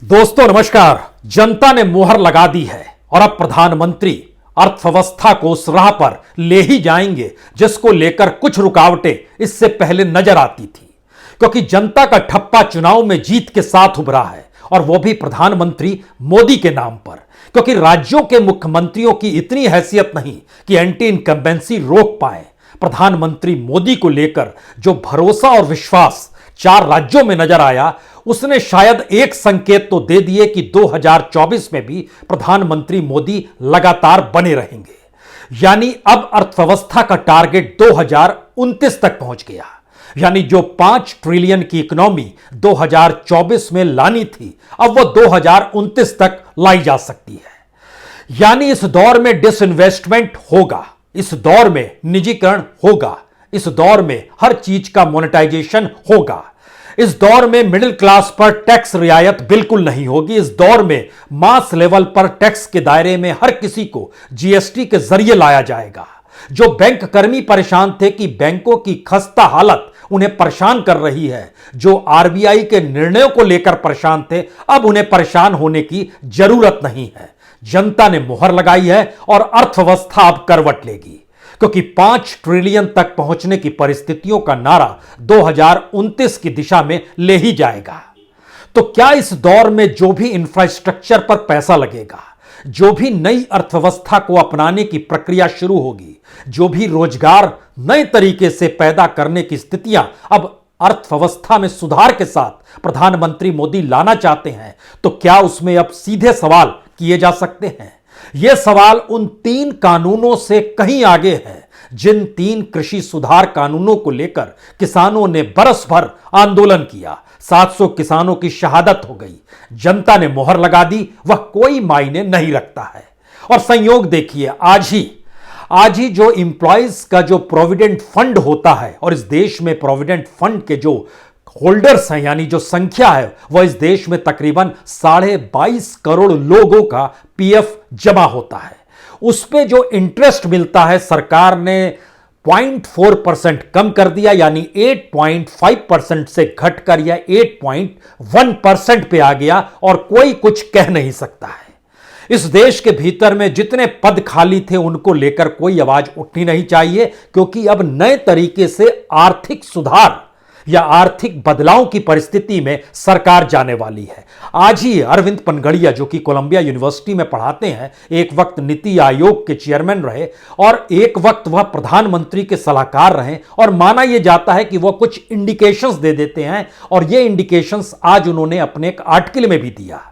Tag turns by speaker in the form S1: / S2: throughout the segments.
S1: दोस्तों नमस्कार। जनता ने मुहर लगा दी है और अब प्रधानमंत्री अर्थव्यवस्था को उस राह पर ले ही जाएंगे जिसको लेकर कुछ रुकावटें इससे पहले नजर आती थी, क्योंकि जनता का ठप्पा चुनाव में जीत के साथ उभरा है और वो भी प्रधानमंत्री मोदी के नाम पर, क्योंकि राज्यों के मुख्यमंत्रियों की इतनी हैसियत नहीं कि एंटी इनकम्बेंसी रोक पाए। प्रधानमंत्री मोदी को लेकर जो भरोसा और विश्वास 4 राज्यों में नजर आया, उसने शायद एक संकेत तो दे दिए कि 2024 में भी प्रधानमंत्री मोदी लगातार बने रहेंगे। यानी अब अर्थव्यवस्था का टारगेट 2029 तक पहुंच गया। यानी जो 5 ट्रिलियन की इकोनॉमी 2024 में लानी थी, अब वो 2029 तक लाई जा सकती है। यानी इस दौर में डिसइन्वेस्टमेंट होगा, इस दौर में निजीकरण होगा, इस दौर में हर चीज का मोनेटाइजेशन होगा, इस दौर में मिडिल क्लास पर टैक्स रियायत बिल्कुल नहीं होगी, इस दौर में मास लेवल पर टैक्स के दायरे में हर किसी को जीएसटी के जरिए लाया जाएगा। जो बैंक कर्मी परेशान थे कि बैंकों की खस्ता हालत उन्हें परेशान कर रही है, जो आरबीआई के निर्णयों को लेकर परेशान थे, अब उन्हें परेशान होने की जरूरत नहीं है। जनता ने मुहर लगाई है और अर्थव्यवस्था अब करवट लेगी, क्योंकि 5 ट्रिलियन तक पहुंचने की परिस्थितियों का नारा 2029 की दिशा में ले ही जाएगा। तो क्या इस दौर में जो भी इंफ्रास्ट्रक्चर पर पैसा लगेगा, जो भी नई अर्थव्यवस्था को अपनाने की प्रक्रिया शुरू होगी, जो भी रोजगार नए तरीके से पैदा करने की स्थितियां अब अर्थव्यवस्था में सुधार के साथ प्रधानमंत्री मोदी लाना चाहते हैं, तो क्या उसमें अब सीधे सवाल किए जा सकते हैं? यह सवाल उन 3 कानूनों से कहीं आगे है जिन 3 कृषि सुधार कानूनों को लेकर किसानों ने बरस भर आंदोलन किया। 700 किसानों की शहादत हो गई, जनता ने मोहर लगा दी, वह कोई मायने नहीं रखता है। और संयोग देखिए, आज ही जो इंप्लॉइज का जो प्रोविडेंट फंड होता है, और इस देश में प्रोविडेंट फंड के जो होल्डर्स हैं, यानी जो संख्या है, वह इस देश में तकरीबन 22.5 करोड़ लोगों का पीएफ जमा होता है। उस पे जो इंटरेस्ट मिलता है, सरकार ने 0.4% कम कर दिया, यानी 8.5% से घटकर यह 8.1% पे आ गया, और कोई कुछ कह नहीं सकता है। इस देश के भीतर में जितने पद खाली थे उनको लेकर कोई आवाज उठनी नहीं चाहिए, क्योंकि अब नए तरीके से आर्थिक सुधार या आर्थिक बदलाव की परिस्थिति में सरकार जाने वाली है। आज ही अरविंद पनगड़िया, जो कि कोलंबिया यूनिवर्सिटी में पढ़ाते हैं, एक वक्त नीति आयोग के चेयरमैन रहे और एक वक्त वह प्रधानमंत्री के सलाहकार रहे, और माना यह जाता है कि वह कुछ इंडिकेशंस दे देते हैं, और यह इंडिकेशंस आज उन्होंने अपने एक आर्टिकल में भी दिया,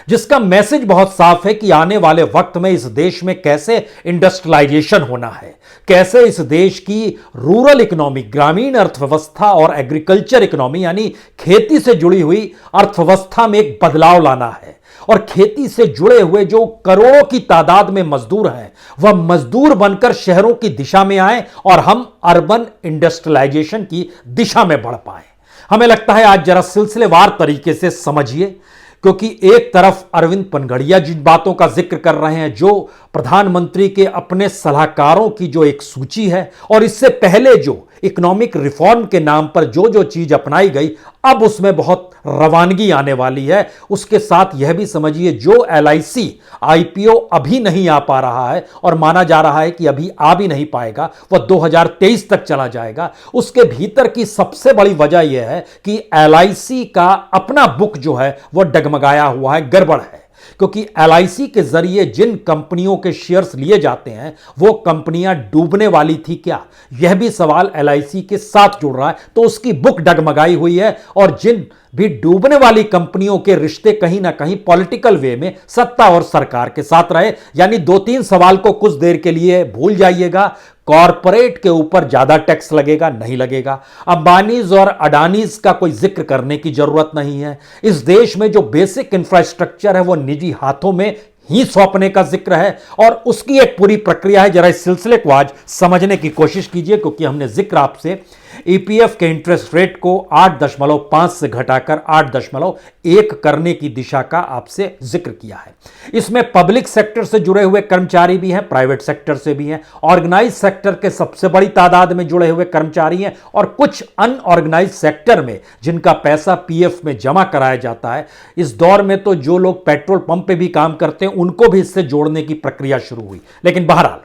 S1: जिसका मैसेज बहुत साफ है कि आने वाले वक्त में इस देश में कैसे इंडस्ट्रियलाइजेशन होना है, कैसे इस देश की रूरल इकोनॉमी, ग्रामीण अर्थव्यवस्था और एग्रीकल्चर इकोनॉमी यानी खेती से जुड़ी हुई अर्थव्यवस्था में एक बदलाव लाना है। और खेती से जुड़े हुए जो करोड़ों की तादाद में मजदूर हैं, वह मजदूर बनकर शहरों की दिशा में आए और हम अर्बन इंडस्ट्रियलाइजेशन की दिशा में बढ़ पाए। हमें लगता है आज जरा सिलसिलेवार तरीके से समझिए, क्योंकि एक तरफ अरविंद पनगड़िया जिन बातों का जिक्र कर रहे हैं, जो प्रधानमंत्री के अपने सलाहकारों की जो एक सूची है, और इससे पहले जो इकोनॉमिक रिफॉर्म के नाम पर जो जो चीज अपनाई गई, अब उसमें बहुत रवानगी आने वाली है। उसके साथ यह भी समझिए, जो LIC IPO अभी नहीं आ पा रहा है और माना जा रहा है कि अभी आ भी नहीं पाएगा, वह 2023 तक चला जाएगा। उसके भीतर की सबसे बड़ी वजह यह है कि LIC का अपना बुक जो है वह डगमगाया हुआ है, गड़बड़ है। क्योंकि LIC के जरिए जिन कंपनियों के शेयर्स लिए जाते हैं, वो कंपनियां डूबने वाली थी क्या, यह भी सवाल LIC के साथ जुड़ रहा है। तो उसकी बुक डगमगाई हुई है, और जिन भी डूबने वाली कंपनियों के रिश्ते कहीं ना कहीं पॉलिटिकल वे में सत्ता और सरकार के साथ रहे। यानी 2-3 सवाल को कुछ देर के लिए भूल जाइएगा। कॉरपोरेट के ऊपर ज्यादा टैक्स लगेगा, नहीं लगेगा। अंबानीज और अडानीज का कोई जिक्र करने की जरूरत नहीं है। इस देश में जो बेसिक इंफ्रास्ट्रक्चर है वो निजी हाथों में ही सौंपने का जिक्र है, और उसकी एक पूरी प्रक्रिया है। जरा इस सिलसिले को आज समझने की कोशिश कीजिए, क्योंकि हमने जिक्र आपसे ईपीएफ के इंटरेस्ट रेट को 8.5 से घटाकर 8.1 करने की दिशा का आपसे जिक्र किया है। इसमें पब्लिक सेक्टर से जुड़े हुए कर्मचारी भी हैं, प्राइवेट सेक्टर से भी हैं, ऑर्गेनाइज सेक्टर के सबसे बड़ी तादाद में जुड़े हुए कर्मचारी हैं और कुछ अनऑर्गेनाइज सेक्टर में जिनका पैसा पीएफ में जमा कराया जाता है। इस दौर में तो जो लोग पेट्रोल पंप पे भी काम करते हैं उनको भी इससे जोड़ने की प्रक्रिया शुरू हुई। लेकिन बहरहाल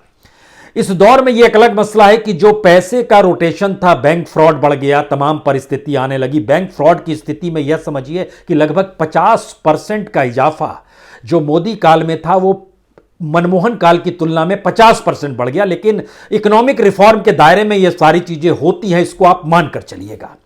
S1: इस दौर में यह एक अलग मसला है कि जो पैसे का रोटेशन था, बैंक फ्रॉड बढ़ गया, तमाम परिस्थिति आने लगी। बैंक फ्रॉड की स्थिति में यह समझिए कि लगभग 50% का इजाफा जो मोदी काल में था वो मनमोहन काल की तुलना में 50% बढ़ गया। लेकिन इकोनॉमिक रिफॉर्म के दायरे में यह सारी चीजें होती हैं, इसको आप मानकर चलिएगा।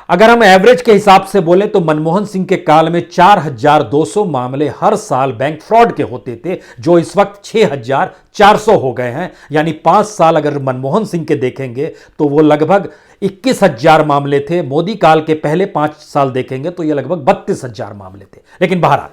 S1: अगर हम एवरेज के हिसाब से बोलें तो मनमोहन सिंह के काल में 4200 मामले हर साल बैंक फ्रॉड के होते थे, जो इस वक्त 6400 हो गए हैं। यानी 5 साल अगर मनमोहन सिंह के देखेंगे तो वो लगभग 21000 मामले थे। मोदी काल के पहले 5 साल देखेंगे तो ये लगभग 32000 मामले थे। लेकिन बहरहाल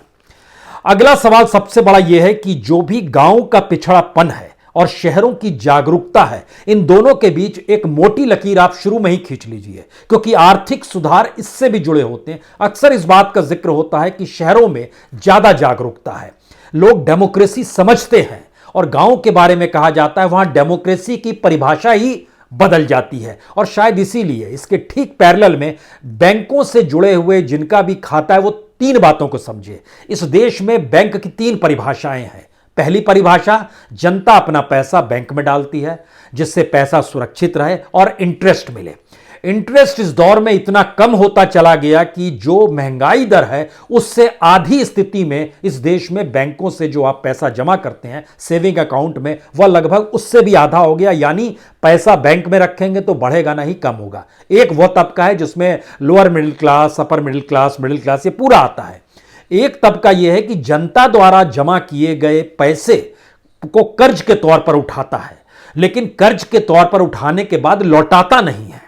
S1: अगला सवाल सबसे बड़ा यह है कि जो भी गांव का पिछड़ापन है और शहरों की जागरूकता है, इन दोनों के बीच एक मोटी लकीर आप शुरू में ही खींच लीजिए, क्योंकि आर्थिक सुधार इससे भी जुड़े होते हैं। अक्सर इस बात का जिक्र होता है कि शहरों में ज्यादा जागरूकता है, लोग डेमोक्रेसी समझते हैं, और गांव के बारे में कहा जाता है वहां डेमोक्रेसी की परिभाषा ही बदल जाती है। और शायद इसीलिए इसके ठीक पैरेलल में बैंकों से जुड़े हुए जिनका भी खाता है वो 3 बातों को समझे। इस देश में बैंक की 3 परिभाषाएं हैं। पहली परिभाषा, जनता अपना पैसा बैंक में डालती है जिससे पैसा सुरक्षित रहे और इंटरेस्ट मिले। इंटरेस्ट इस दौर में इतना कम होता चला गया कि जो महंगाई दर है उससे आधी स्थिति में इस देश में बैंकों से जो आप पैसा जमा करते हैं सेविंग अकाउंट में, वह लगभग उससे भी आधा हो गया। यानी पैसा बैंक में रखेंगे तो बढ़ेगा नहीं, कम होगा। एक वह तबका है जिसमें lower middle class, upper middle class, ये पूरा आता है। एक तबका यह है कि जनता द्वारा जमा किए गए पैसे को कर्ज के तौर पर उठाता है, लेकिन कर्ज के तौर पर उठाने के बाद लौटाता नहीं है।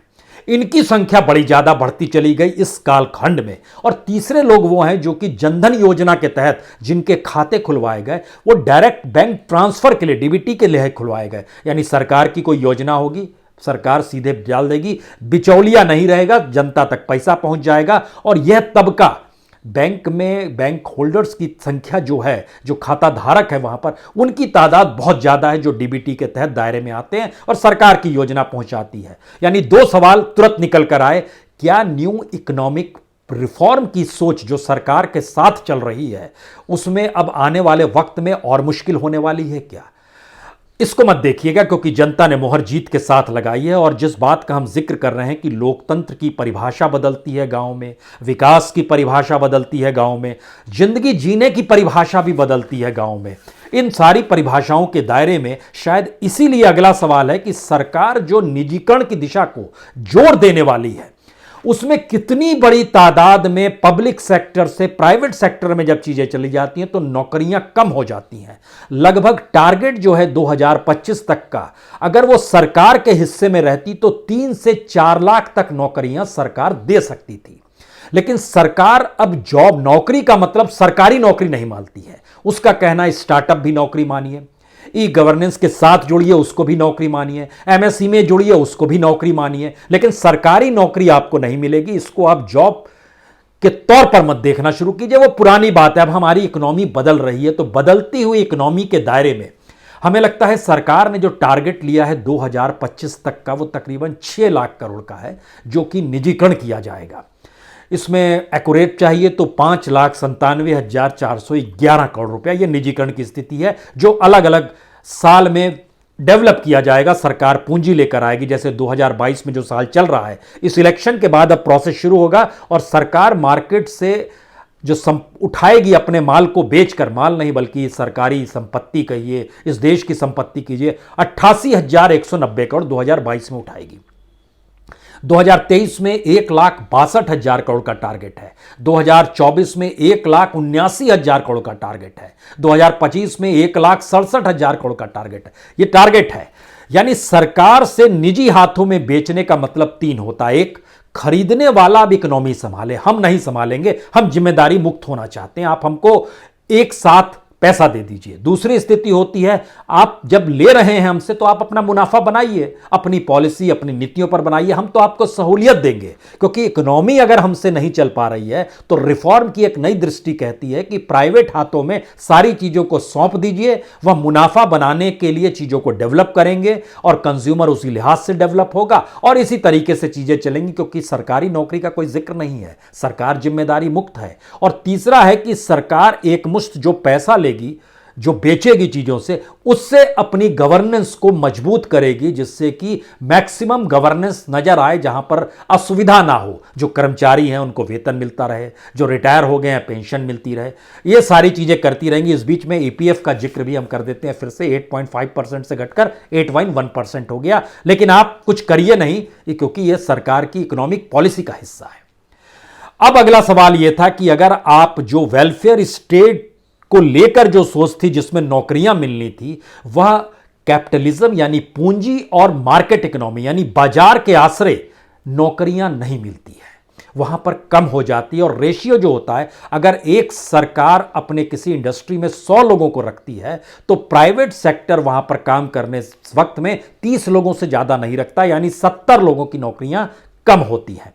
S1: इनकी संख्या बड़ी ज्यादा बढ़ती चली गई इस कालखंड में। और तीसरे लोग वो हैं जो कि जनधन योजना के तहत जिनके खाते खुलवाए गए, वो डायरेक्ट बैंक ट्रांसफर के लिए, डीबीटी के लिए खुलवाए गए। यानी सरकार की कोई योजना होगी, सरकार सीधे डाल देगी, बिचौलिया नहीं रहेगा, जनता तक पैसा पहुंच जाएगा। और यह तबका बैंक में, बैंक होल्डर्स की संख्या जो है, जो खाता धारक है वहां पर, उनकी तादाद बहुत ज्यादा है जो डीबीटी के तहत दायरे में आते हैं और सरकार की योजना पहुंचाती है। यानी 2 सवाल तुरंत निकल कर आए, क्या न्यू इकोनॉमिक रिफॉर्म की सोच जो सरकार के साथ चल रही है उसमें अब आने वाले वक्त में और मुश्किल होने वाली है क्या? इसको मत देखिएगा, क्योंकि जनता ने मोहर जीत के साथ लगाई है। और जिस बात का हम जिक्र कर रहे हैं कि लोकतंत्र की परिभाषा बदलती है गांव में, विकास की परिभाषा बदलती है गांव में, जिंदगी जीने की परिभाषा भी बदलती है गांव में, इन सारी परिभाषाओं के दायरे में शायद इसीलिए अगला सवाल है कि सरकार जो निजीकरण की दिशा को जोर देने वाली है उसमें कितनी बड़ी तादाद में पब्लिक सेक्टर से प्राइवेट सेक्टर में जब चीजें चली जाती हैं तो नौकरियां कम हो जाती हैं। लगभग टारगेट जो है 2025 तक का, अगर वो सरकार के हिस्से में रहती तो 3 से 4 लाख तक नौकरियां सरकार दे सकती थी। लेकिन सरकार अब जॉब, नौकरी का मतलब सरकारी नौकरी नहीं मानती है। उसका कहना है स्टार्टअप भी नौकरी मानिए, ई गवर्नेंस के साथ जुड़िए उसको भी नौकरी मानिए, एमएसई में जुड़िए उसको भी नौकरी मानिए, लेकिन सरकारी नौकरी आपको नहीं मिलेगी। इसको आप जॉब के तौर पर मत देखना शुरू कीजिए। वो पुरानी बात है, अब हमारी इकोनॉमी बदल रही है, तो बदलती हुई इकोनॉमी के दायरे में हमें लगता है सरकार ने जो टारगेट लिया है 2025 तक का, वो तकरीबन 6 लाख करोड़ का है जो कि निजीकरण किया जाएगा। इसमें एक्यूरेट चाहिए तो 5,97,411 करोड़ रुपया ये निजीकरण की स्थिति है, जो अलग अलग साल में डेवलप किया जाएगा। सरकार पूंजी लेकर आएगी, जैसे 2022 में जो साल चल रहा है, इस इलेक्शन के बाद अब प्रोसेस शुरू होगा और सरकार मार्केट से जो उठाएगी अपने माल को बेचकर, माल नहीं बल्कि सरकारी संपत्ति कहिए, इस देश की संपत्ति कीजिए, 88,190 करोड़ 2022 में उठाएगी। 2023 में 1,62,000 करोड़ का टारगेट है, 2024 में 1,79,000 करोड़ का टारगेट है, 2025 में 1,67,000 करोड़ का टारगेट है। ये टारगेट है। यानी सरकार से निजी हाथों में बेचने का मतलब 3 होता है। एक, खरीदने वाला अब इकोनॉमी संभाले, हम नहीं संभालेंगे, हम जिम्मेदारी मुक्त होना चाहते हैं, आप हमको एक साथ पैसा दे दीजिए। दूसरी स्थिति होती है, आप जब ले रहे हैं हमसे तो आप अपना मुनाफा बनाइए, अपनी पॉलिसी अपनी नीतियों पर बनाइए, हम तो आपको सहूलियत देंगे। क्योंकि इकोनॉमी अगर हमसे नहीं चल पा रही है तो रिफॉर्म की एक नई दृष्टि कहती है कि प्राइवेट हाथों में सारी चीजों को सौंप दीजिए, वह मुनाफा बनाने के लिए चीजों को डेवलप करेंगे और कंज्यूमर उसी लिहाज से डेवलप होगा और इसी तरीके से चीजें चलेंगी। क्योंकि सरकारी नौकरी का कोई जिक्र नहीं है, सरकार जिम्मेदारी मुक्त है। और तीसरा है कि सरकार एक मुश्त जो पैसा लेगी, जो बेचेगी चीजों से, उससे अपनी गवर्नेंस को मजबूत करेगी, जिससे कि मैक्सिमम गवर्नेंस नजर आए, जहां पर असुविधा ना हो। जो कर्मचारी हैं उनको वेतन मिलता रहे, जो रिटायर हो गए हैं पेंशन मिलती रहे, ये सारी चीजें करती रहेंगी। इस बीच में ईपीएफ का जिक्र भी हम कर देते हैं, फिर से 8.5% से घटकर 8.1% हो गया। लेकिन आप कुछ करिए नहीं, क्योंकि यह सरकार की इकोनॉमिक पॉलिसी का हिस्सा है। अब अगला सवाल यह था कि अगर आप जो वेलफेयर स्टेट को लेकर जो सोच थी, जिसमें नौकरियां मिलनी थी, वह कैपिटलिज्म यानी पूंजी और मार्केट इकोनॉमी यानी बाजार के आश्रय नौकरियां नहीं मिलती है, वहां पर कम हो जाती है। और रेशियो जो होता है, अगर एक सरकार अपने किसी इंडस्ट्री में 100 लोगों को रखती है तो प्राइवेट सेक्टर वहां पर काम करने वक्त में 30 लोगों से ज्यादा नहीं रखता, यानी 70 लोगों की नौकरियां कम होती हैं।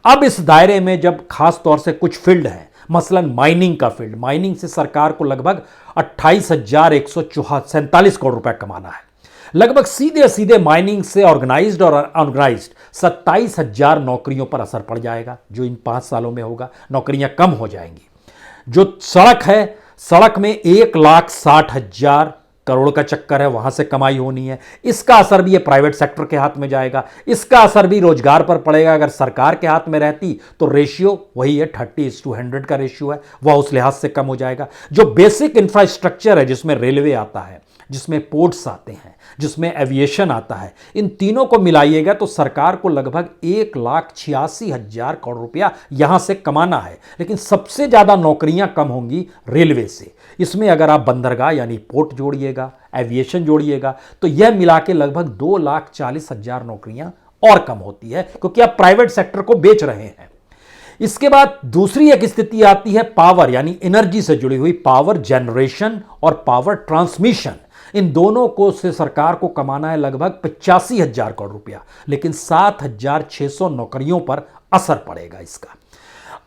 S1: अब इस दायरे में जब खास तौर से कुछ फील्ड हैं, मसलन माइनिंग का फील्ड, माइनिंग से सरकार को लगभग 28,147 करोड़ रुपए कमाना है। लगभग सीधे सीधे माइनिंग से ऑर्गेनाइज्ड और अनऑर्गेनाइज्ड 27,000 नौकरियों पर असर पड़ जाएगा, जो इन 5 सालों में होगा। नौकरियां कम हो जाएंगी। जो सड़क है, सड़क में 1,60,000 करोड़ का चक्कर है, वहां से कमाई होनी है। इसका असर भी ये प्राइवेट सेक्टर के हाथ में जाएगा, इसका असर भी रोजगार पर पड़ेगा। अगर सरकार के हाथ में रहती तो रेशियो वही है, 30:100 का रेशियो है, वह उस लिहाज से कम हो जाएगा। जो बेसिक इंफ्रास्ट्रक्चर है, जिसमें रेलवे आता है, जिसमें पोर्ट्स आते हैं, जिसमें एविएशन आता है, इन तीनों को मिलाइएगा तो सरकार को लगभग 1,86,000 करोड़ रुपया यहां से कमाना है। लेकिन सबसे ज्यादा नौकरियां कम होंगी रेलवे से। इसमें अगर आप बंदरगाह यानी पोर्ट जोड़िएगा, एविएशन जोड़िएगा, तो यह मिला के लगभग 2,40,000 नौकरियां और कम होती है, क्योंकि आप प्राइवेट सेक्टर को बेच रहे हैं। इसके बाद दूसरी एक स्थिति आती है पावर यानी एनर्जी से जुड़ी हुई, पावर जनरेशन और पावर ट्रांसमिशन। इन दोनों को से सरकार को कमाना है लगभग 85,000 करोड़ रुपया, लेकिन 7,600 नौकरियों पर असर पड़ेगा इसका।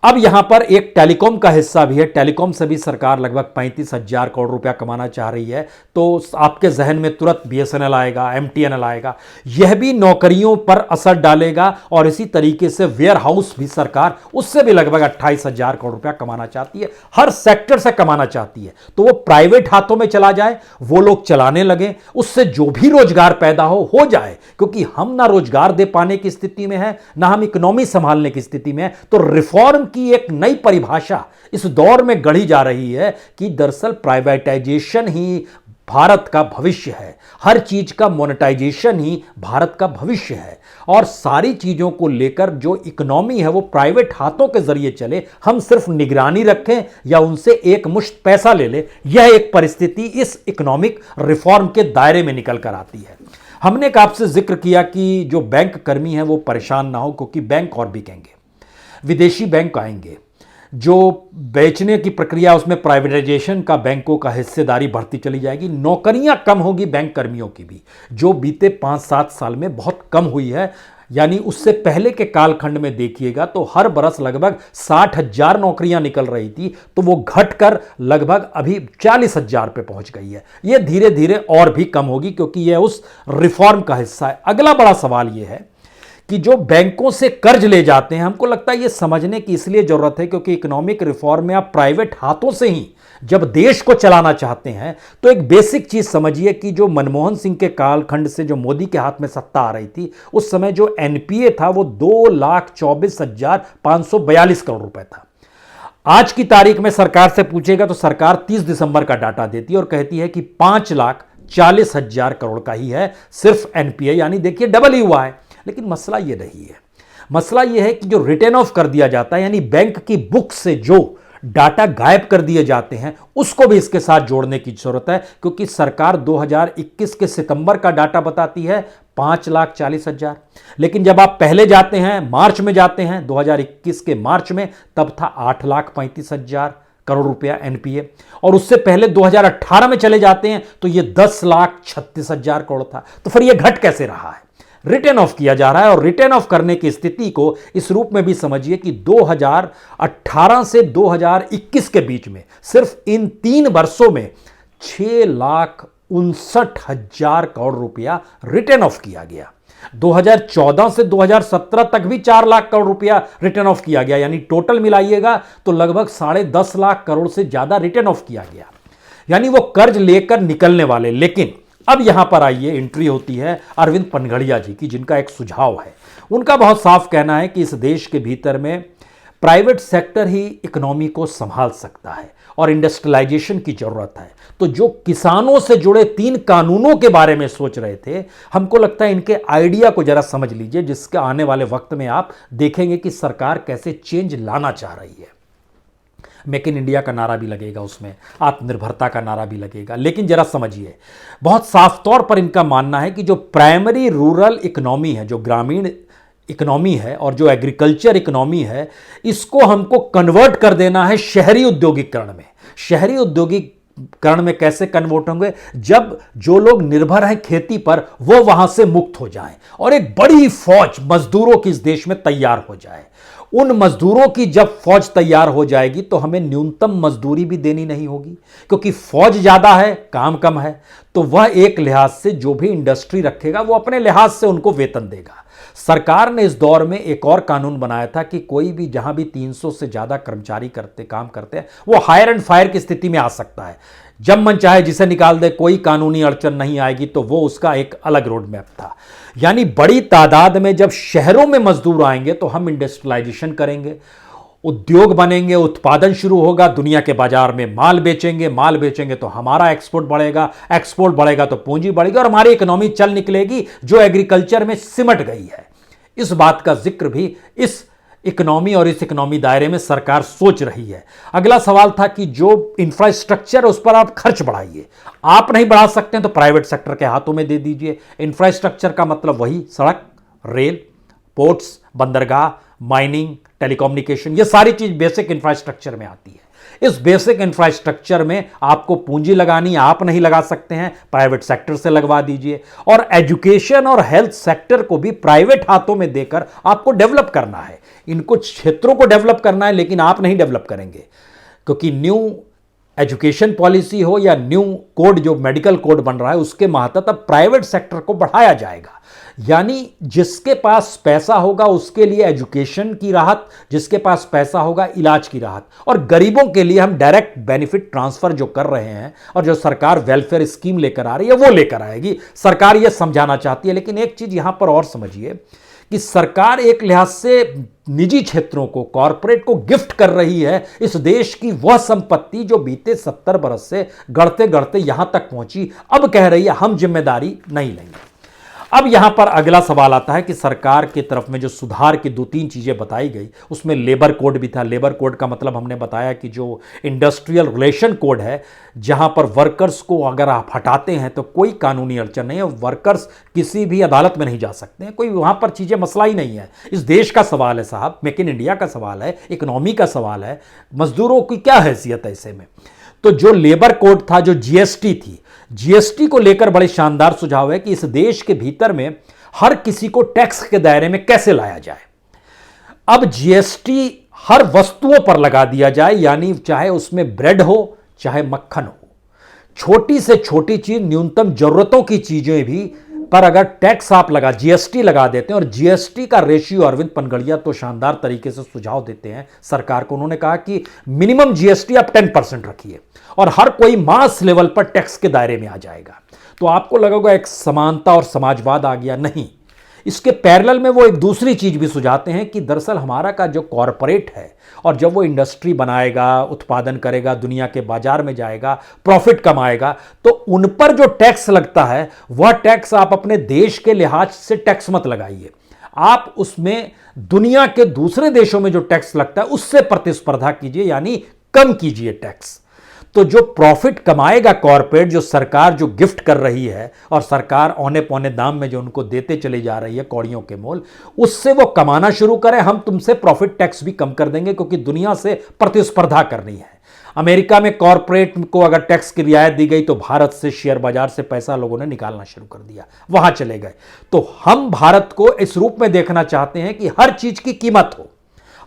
S1: अब यहां पर एक टेलीकॉम का हिस्सा भी है, टेलीकॉम से भी सरकार लगभग 35,000 करोड़ रुपया कमाना चाह रही है। तो आपके जहन में तुरंत बीएसएनएल आएगा, एमटीएनएल आएगा, यह भी नौकरियों पर असर डालेगा। और इसी तरीके से वेयर हाउस भी सरकार, उससे भी लगभग 28,000 करोड़ रुपया कमाना चाहती है, हर सेक्टर से कमाना चाहती है। तो वो प्राइवेट हाथों में चला जाए, वो लोग चलाने लगे, उससे जो भी रोजगार पैदा हो जाए, क्योंकि हम ना रोजगार दे पाने की स्थिति में है, ना हम इकोनॉमी संभालने की स्थिति में है। तो रिफॉर्म की एक नई परिभाषा इस दौर में गढ़ी जा रही है कि दरअसल प्राइवेटाइजेशन ही भारत का भविष्य है, हर चीज का मोनेटाइजेशन ही भारत का भविष्य है। और सारी चीजों को लेकर जो इकोनॉमी है वो प्राइवेट हाथों के जरिए चले, हम सिर्फ निगरानी रखें या उनसे एक मुश्त पैसा ले ले, यह एक परिस्थिति इस इकोनॉमिक रिफॉर्म के दायरे में निकल कर आती है। हमने आपसे जिक्र किया कि जो बैंक कर्मी हैं वो परेशान ना हो, क्योंकि बैंक और बिकेंगे, विदेशी बैंक आएंगे, जो बेचने की प्रक्रिया उसमें प्राइवेटाइजेशन का बैंकों का हिस्सेदारी बढ़ती चली जाएगी, नौकरियां कम होगी बैंक कर्मियों की भी, जो बीते 5-7 साल में बहुत कम हुई है। यानी उससे पहले के कालखंड में देखिएगा तो हर बरस लगभग 60,000 नौकरियां निकल रही थी, तो वो घटकर लगभग अभी 40,000 पे पहुंच गई है। ये धीरे धीरे और भी कम होगी, क्योंकि यह उस रिफॉर्म का हिस्सा है। अगला बड़ा सवाल यह है कि जो बैंकों से कर्ज ले जाते हैं, हमको लगता है ये समझने की इसलिए जरूरत है क्योंकि इकोनॉमिक रिफॉर्म में आप प्राइवेट हाथों से ही जब देश को चलाना चाहते हैं तो एक बेसिक चीज समझिए कि जो मनमोहन सिंह के कालखंड से जो मोदी के हाथ में सत्ता आ रही थी, उस समय जो एनपीए था वो 2,24,542 करोड़ रुपए था। आज की तारीख में सरकार से पूछेगा तो सरकार 30 दिसंबर का डाटा देती है और कहती है कि 5,40,000 करोड़ का ही है सिर्फ एनपीए, यानी देखिए डबल ही हुआ है। लेकिन मसला ये नहीं है, मसला ये है कि जो रिटर्न ऑफ कर दिया जाता है, यानी बैंक की बुक से जो डाटा गायब कर दिए जाते हैं, उसको भी इसके साथ जोड़ने की जरूरत है। क्योंकि सरकार 2021 के सितंबर का डाटा बताती है 5,40,000, लेकिन जब आप पहले जाते हैं, मार्च में जाते हैं, 2021 के मार्च में, तब था 8,35,000 करोड़ रुपया एनपीए, और उससे पहले 2018 में चले जाते हैं तो ये 10,36,000 करोड़ था। तो फिर ये घट कैसे रहा है? रिटर्न ऑफ किया जा रहा है, और रिटर्न ऑफ करने की स्थिति को इस रूप में भी समझिए कि 2018 से 2021 के बीच में सिर्फ इन 3 वर्षों में 6,59,000 करोड़ रुपया रिटर्न ऑफ किया गया। 2014 से 2017 तक भी 4 लाख करोड़ रुपया रिटर्न ऑफ किया गया, यानी टोटल मिलाइएगा तो लगभग 10.5 लाख करोड़ से ज्यादा रिटर्न ऑफ किया गया। यानी वो कर्ज लेकर निकलने वाले। लेकिन अब यहां पर आइए, एंट्री होती है अरविंद पनगड़िया जी की, जिनका एक सुझाव है। उनका बहुत साफ कहना है कि इस देश के भीतर में प्राइवेट सेक्टर ही इकोनॉमी को संभाल सकता है और इंडस्ट्रियलाइजेशन की जरूरत है। तो जो किसानों से जुड़े 3 कानूनों के बारे में सोच रहे थे, हमको लगता है इनके आइडिया को जरा समझ लीजिए, जिसके आने वाले वक्त में आप देखेंगे कि सरकार कैसे चेंज लाना चाह रही है। मेक इन इंडिया का नारा भी लगेगा, उसमें आत्मनिर्भरता का नारा भी लगेगा। लेकिन जरा समझिए, बहुत साफ तौर पर इनका मानना है कि जो प्राइमरी रूरल इकोनॉमी है, जो ग्रामीण इकोनॉमी है, और जो एग्रीकल्चर इकोनॉमी है, इसको हमको कन्वर्ट कर देना है शहरी औद्योगिकरण में। शहरी औद्योगिकरण में कैसे कन्वर्ट होंगे? जब जो लोग निर्भर हैं खेती पर, वो वहां से मुक्त हो जाएं और एक बड़ी फौज मजदूरों की इस देश में तैयार हो जाए। उन मजदूरों की जब फौज तैयार हो जाएगी तो हमें न्यूनतम मजदूरी भी देनी नहीं होगी, क्योंकि फौज ज्यादा है, काम कम है। तो वह एक लिहाज से जो भी इंडस्ट्री रखेगा वो अपने लिहाज से उनको वेतन देगा। सरकार ने इस दौर में एक और कानून बनाया था कि कोई भी जहां भी 300 से ज्यादा कर्मचारी काम करते हैं, वो हायर एंड फायर की स्थिति में आ सकता है। जब मन चाहे जिसे निकाल दे, कोई कानूनी अड़चन नहीं आएगी। तो वो उसका एक अलग रोड मैप था। यानी बड़ी तादाद में जब शहरों में मजदूर आएंगे तो हम इंडस्ट्रियलाइजेशन करेंगे, उद्योग बनेंगे, उत्पादन शुरू होगा, दुनिया के बाजार में माल बेचेंगे तो हमारा एक्सपोर्ट बढ़ेगा तो पूंजी बढ़ेगी और हमारी इकोनॉमी चल निकलेगी, जो एग्रीकल्चर में सिमट गई है। इस बात का जिक्र भी इस इकोनॉमी और इस इकोनॉमी दायरे में सरकार सोच रही है। अगला सवाल था कि जो इंफ्रास्ट्रक्चर है उस पर आप खर्च बढ़ाइए। आप नहीं बढ़ा सकते हैं तो प्राइवेट सेक्टर के हाथों में दे दीजिए। इंफ्रास्ट्रक्चर का मतलब वही सड़क, रेल, पोर्ट्स, बंदरगाह, माइनिंग, टेलीकम्युनिकेशन, ये सारी चीज बेसिक इंफ्रास्ट्रक्चर में आती है। इस बेसिक इंफ्रास्ट्रक्चर में आपको पूंजी लगानी, आप नहीं लगा सकते हैं, प्राइवेट सेक्टर से लगवा दीजिए। और एजुकेशन और हेल्थ सेक्टर को भी प्राइवेट हाथों में देकर आपको डेवलप करना है। इनको क्षेत्रों को डेवलप करना है, लेकिन आप नहीं डेवलप करेंगे, क्योंकि न्यू एजुकेशन पॉलिसी हो या न्यू कोड, जो मेडिकल कोड बन रहा है, उसके मातहत अब प्राइवेट सेक्टर को बढ़ाया जाएगा। यानी जिसके पास पैसा होगा उसके लिए एजुकेशन की राहत, जिसके पास पैसा होगा इलाज की राहत, और गरीबों के लिए हम डायरेक्ट बेनिफिट ट्रांसफर जो कर रहे हैं और जो सरकार वेलफेयर स्कीम लेकर आ रही है वो लेकर आएगी। सरकार ये समझाना चाहती है। लेकिन एक चीज यहां पर और समझिए कि सरकार एक लिहाज से निजी क्षेत्रों को, कॉरपोरेट को गिफ्ट कर रही है इस देश की वह संपत्ति जो बीते 70 बरस से गढ़ते गढ़ते यहां तक पहुंची। अब कह रही है हम जिम्मेदारी नहीं लेंगे। अब यहां पर अगला सवाल आता है कि सरकार की तरफ में जो सुधार की 2-3 चीजें बताई गई, उसमें लेबर कोड भी था। लेबर कोड का मतलब हमने बताया कि जो इंडस्ट्रियल रिलेशन कोड है, जहां पर वर्कर्स को अगर आप हटाते हैं तो कोई कानूनी अड़चन नहीं है, वर्कर्स किसी भी अदालत में नहीं जा सकते हैं, कोई वहां पर चीजें मसला ही नहीं है। इस देश का सवाल है साहब, मेक इन इंडिया का सवाल है, इकोनॉमी का सवाल है, मजदूरों की क्या हैसियत है ऐसे में। तो जो लेबर कोड था, जो जीएसटी थी, जीएसटी को लेकर बड़े शानदार सुझाव है कि इस देश के भीतर में हर किसी को टैक्स के दायरे में कैसे लाया जाए। अब जीएसटी हर वस्तुओं पर लगा दिया जाए, यानी चाहे उसमें ब्रेड हो चाहे मक्खन हो, छोटी से छोटी चीज, न्यूनतम जरूरतों की चीजें भी पर अगर टैक्स आप लगा, जीएसटी लगा देते हैं। और जीएसटी का रेशियो अरविंद पनगड़िया तो शानदार तरीके से सुझाव देते हैं सरकार को। उन्होंने कहा कि मिनिमम जीएसटी आप 10% रखिए और हर कोई मास लेवल पर टैक्स के दायरे में आ जाएगा। तो आपको लगेगा एक समानता और समाजवाद आ गया, नहीं। इसके पैरेलल में वो एक दूसरी चीज भी सुझाते हैं कि दरअसल हमारा का जो कॉरपोरेट है, और जब वो इंडस्ट्री बनाएगा, उत्पादन करेगा, दुनिया के बाजार में जाएगा, प्रॉफिट कमाएगा, तो उन पर जो टैक्स लगता है वह टैक्स आप अपने देश के लिहाज से टैक्स मत लगाइए। आप उसमें दुनिया के दूसरे देशों में जो टैक्स लगता है उससे प्रतिस्पर्धा कीजिए, यानी कम कीजिए टैक्स। तो जो प्रॉफिट कमाएगा कॉरपोरेट, जो सरकार जो गिफ्ट कर रही है और सरकार औने पौने दाम में जो उनको देते चली जा रही है कौड़ियों के मोल, उससे वो कमाना शुरू करें। हम तुमसे प्रॉफिट टैक्स भी कम कर देंगे, क्योंकि दुनिया से प्रतिस्पर्धा करनी है। अमेरिका में कॉरपोरेट को अगर टैक्स की रियायत दी गई तो भारत से शेयर बाजार से पैसा लोगों ने निकालना शुरू कर दिया, वहां चले गए। तो हम भारत को इस रूप में देखना चाहते हैं कि हर चीज की कीमत हो,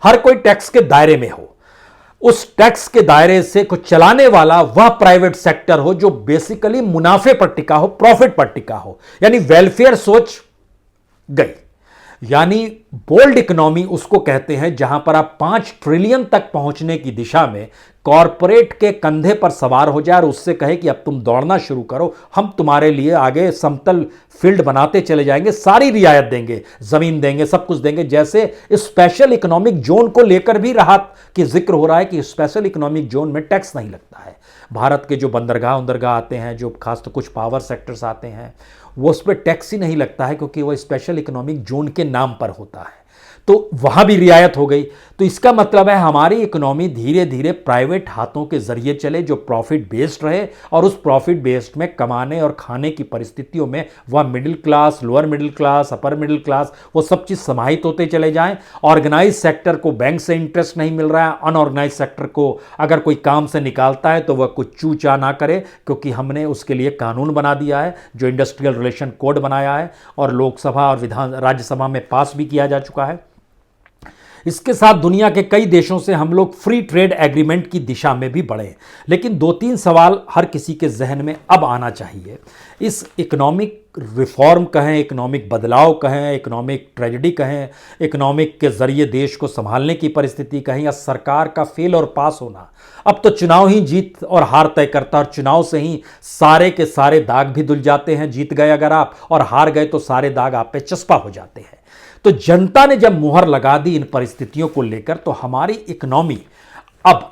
S1: हर कोई टैक्स के दायरे में हो, उस टैक्स के दायरे से कुछ चलाने वाला वह प्राइवेट सेक्टर हो जो बेसिकली मुनाफे पर टिका हो, प्रॉफिट पर टिका हो। यानी वेलफेयर सोच गई। यानी बोल्ड इकोनॉमी उसको कहते हैं जहां पर आप 5 ट्रिलियन तक पहुंचने की दिशा में कॉरपोरेट के कंधे पर सवार हो जाए और उससे कहे कि अब तुम दौड़ना शुरू करो, हम तुम्हारे लिए आगे समतल फील्ड बनाते चले जाएंगे, सारी रियायत देंगे, जमीन देंगे, सब कुछ देंगे। जैसे स्पेशल इकोनॉमिक जोन को लेकर भी राहत की जिक्र हो रहा है कि स्पेशल इकोनॉमिक जोन में टैक्स नहीं लगता है। भारत के जो बंदरगाह आते हैं, जो खास तो कुछ पावर सेक्टर्स आते हैं, वो उस पर टैक्स ही नहीं लगता है क्योंकि वो स्पेशल इकोनॉमिक जोन के नाम पर होता है, तो वहां भी रियायत हो गई। तो इसका मतलब है हमारी इकोनॉमी धीरे धीरे प्राइवेट हाथों के जरिए चले, जो प्रॉफिट बेस्ड रहे, और उस प्रॉफिट बेस्ड में कमाने और खाने की परिस्थितियों में वह middle class, lower middle class, upper middle class, वो सब चीज समाहित होते चले जाएं। ऑर्गेनाइज सेक्टर को बैंक से इंटरेस्ट नहीं मिल रहा है, अनऑर्गेनाइज सेक्टर को अगर कोई काम से निकालता है तो वह कुछ चू चा ना करे, क्योंकि हमने उसके लिए कानून बना दिया है, जो इंडस्ट्रियल रिलेशन कोड बनाया है और लोकसभा और राज्यसभा में पास भी किया जा चुका है। इसके साथ दुनिया के कई देशों से हम लोग फ्री ट्रेड एग्रीमेंट की दिशा में भी बढ़े। लेकिन 2-3 सवाल हर किसी के जहन में अब आना चाहिए। इस इकोनॉमिक रिफॉर्म कहें, इकोनॉमिक बदलाव कहें, इकोनॉमिक ट्रेजेडी कहें, इकोनॉमिक के जरिए देश को संभालने की परिस्थिति कहें, या सरकार का फेल और पास होना, अब तो चुनाव ही जीत और हार तय करता है और चुनाव से ही सारे के सारे दाग भी धुल जाते हैं। जीत गए अगर आप और हार गए तो सारे दाग आप पे चस्पा हो जाते हैं। तो जनता ने जब मुहर लगा दी इन परिस्थितियों को लेकर, तो हमारी इकोनॉमी अब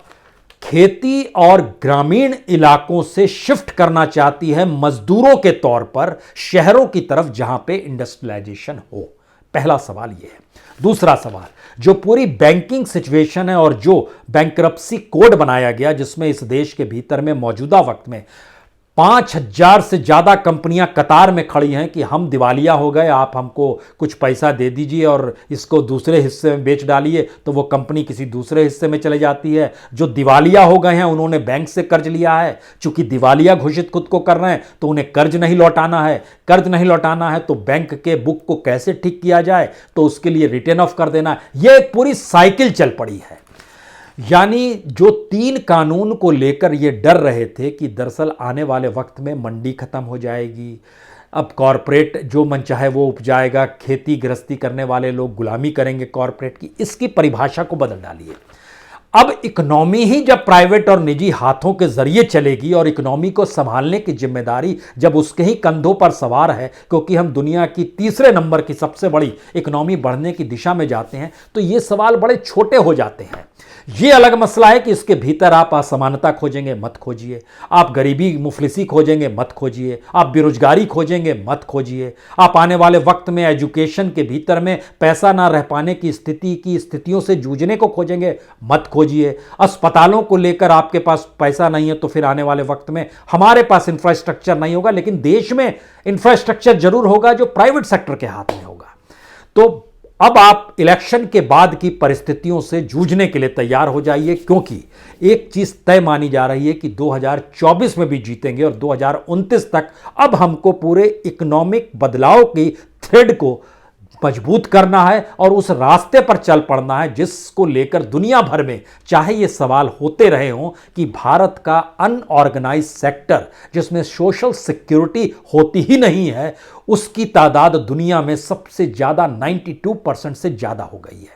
S1: खेती और ग्रामीण इलाकों से शिफ्ट करना चाहती है मजदूरों के तौर पर शहरों की तरफ, जहां पे इंडस्ट्रियलाइजेशन हो। पहला सवाल यह है। दूसरा सवाल, जो पूरी बैंकिंग सिचुएशन है और जो बैंकरप्सी कोड बनाया गया, जिसमें इस देश के भीतर में मौजूदा वक्त में 5,000 से ज्यादा कंपनियां कतार में खड़ी हैं कि हम दिवालिया हो गए, आप हमको कुछ पैसा दे दीजिए और इसको दूसरे हिस्से में बेच डालिए, तो वो कंपनी किसी दूसरे हिस्से में चले जाती है। जो दिवालिया हो गए हैं उन्होंने बैंक से कर्ज लिया है, चूंकि दिवालिया घोषित खुद को कर रहे हैं तो उन्हें कर्ज नहीं लौटाना है। कर्ज नहीं लौटाना है तो बैंक के बुक को कैसे ठीक किया जाए, तो उसके लिए रिटर्न ऑफ कर देना। यह एक पूरी साइकिल चल पड़ी है। यानी जो 3 कानून को लेकर ये डर रहे थे कि दरअसल आने वाले वक्त में मंडी खत्म हो जाएगी, अब कॉरपोरेट जो मन चाहे वो उपजाएगा, खेती गृहस्थी करने वाले लोग गुलामी करेंगे कॉरपोरेट की, इसकी परिभाषा को बदल डालिए। अब इकोनॉमी ही जब प्राइवेट और निजी हाथों के जरिए चलेगी और इकोनॉमी को संभालने की जिम्मेदारी जब उसके ही कंधों पर सवार है, क्योंकि हम दुनिया की तीसरे नंबर की सबसे बड़ी इकोनॉमी बढ़ने की दिशा में जाते हैं, तो ये सवाल बड़े छोटे हो जाते हैं। ये अलग मसला है कि इसके भीतर आप असमानता खोजेंगे, मत खोजिए। आप गरीबी मुफलिसी खोजेंगे, मत खोजिए। आप बेरोजगारी खोजेंगे, मत खोजिए। आप आने वाले वक्त में एजुकेशन के भीतर में पैसा ना रह पाने की स्थितियों से जूझने को खोजेंगे, मत खोजिए। अस्पतालों को लेकर आपके पास पैसा नहीं है तो फिर आने वाले वक्त में हमारे पास इंफ्रास्ट्रक्चर नहीं होगा, लेकिन देश में इंफ्रास्ट्रक्चर जरूर होगा जो प्राइवेट सेक्टर के हाथ में होगा। तो अब आप इलेक्शन के बाद की परिस्थितियों से जूझने के लिए तैयार हो जाइए, क्योंकि एक चीज तय मानी जा रही है कि 2024 में भी जीतेंगे और 2029 तक अब हमको पूरे इकोनॉमिक बदलाव की थ्रेड को मजबूत करना है और उस रास्ते पर चल पड़ना है जिसको लेकर दुनिया भर में चाहे ये सवाल होते रहे हों कि भारत का अनऑर्गेनाइज सेक्टर, जिसमें सोशल सिक्योरिटी होती ही नहीं है, उसकी तादाद दुनिया में सबसे ज्यादा 92% से ज्यादा हो गई है।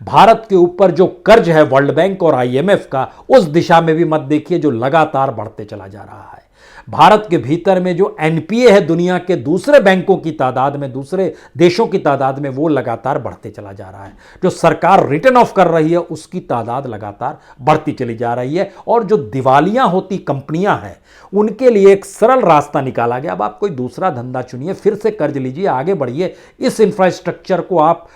S1: भारत के ऊपर जो कर्ज है वर्ल्ड बैंक और IMF का, उस दिशा में भी मत देखिए, जो लगातार बढ़ते चला जा रहा है। भारत के भीतर में जो NPA है दुनिया के दूसरे बैंकों की तादाद में, दूसरे देशों की तादाद में, वो लगातार बढ़ते चला जा रहा है। जो सरकार रिटर्न ऑफ कर रही है उसकी तादाद लगातार बढ़ती चली जा रही है। और जो दिवालिया होती कंपनियां हैं उनके लिए एक सरल रास्ता निकाला गया। अब आप कोई दूसरा धंधा चुनिए, फिर से कर्ज लीजिए, आगे बढ़िए। इस इंफ्रास्ट्रक्चर को आप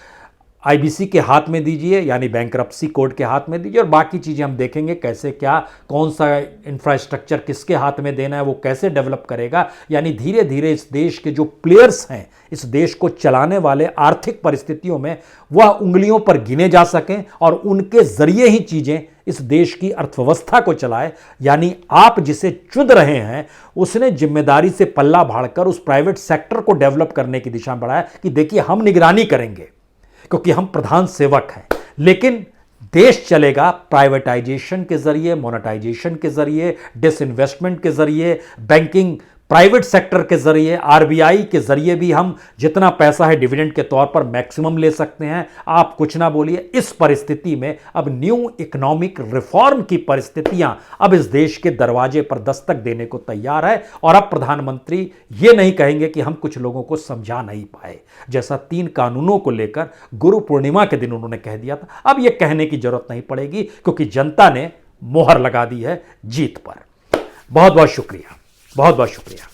S1: आईबीसी के हाथ में दीजिए, यानी बैंकरप्सी कोर्ट के हाथ में दीजिए, और बाकी चीज़ें हम देखेंगे कैसे क्या, कौन सा इंफ्रास्ट्रक्चर किसके हाथ में देना है, वो कैसे डेवलप करेगा। यानी धीरे धीरे इस देश के जो प्लेयर्स हैं, इस देश को चलाने वाले, आर्थिक परिस्थितियों में वह उंगलियों पर गिने जा सकें और उनके जरिए ही चीज़ें इस देश की अर्थव्यवस्था को चलाए। यानी आप जिसे चुन रहे हैं उसने जिम्मेदारी से पल्ला भाड़कर उस प्राइवेट सेक्टर को डेवलप करने की दिशा में बढ़ाया कि देखिए हम निगरानी करेंगे क्योंकि हम प्रधान सेवक हैं। लेकिन देश चलेगा प्राइवेटाइजेशन के जरिए, मोनेटाइजेशन के जरिए, डिसइन्वेस्टमेंट के जरिए, बैंकिंग प्राइवेट सेक्टर के जरिए, आरबीआई के जरिए भी हम जितना पैसा है डिविडेंड के तौर पर मैक्सिमम ले सकते हैं। आप कुछ ना बोलिए। इस परिस्थिति में अब न्यू इकोनॉमिक रिफॉर्म की परिस्थितियां अब इस देश के दरवाजे पर दस्तक देने को तैयार है। और अब प्रधानमंत्री ये नहीं कहेंगे कि हम कुछ लोगों को समझा नहीं पाए, जैसा 3 कानूनों को लेकर गुरु पूर्णिमा के दिन उन्होंने कह दिया था। अब यह कहने की जरूरत नहीं पड़ेगी क्योंकि जनता ने मोहर लगा दी है जीत पर। बहुत बहुत शुक्रिया, बहुत बहुत शुक्रिया।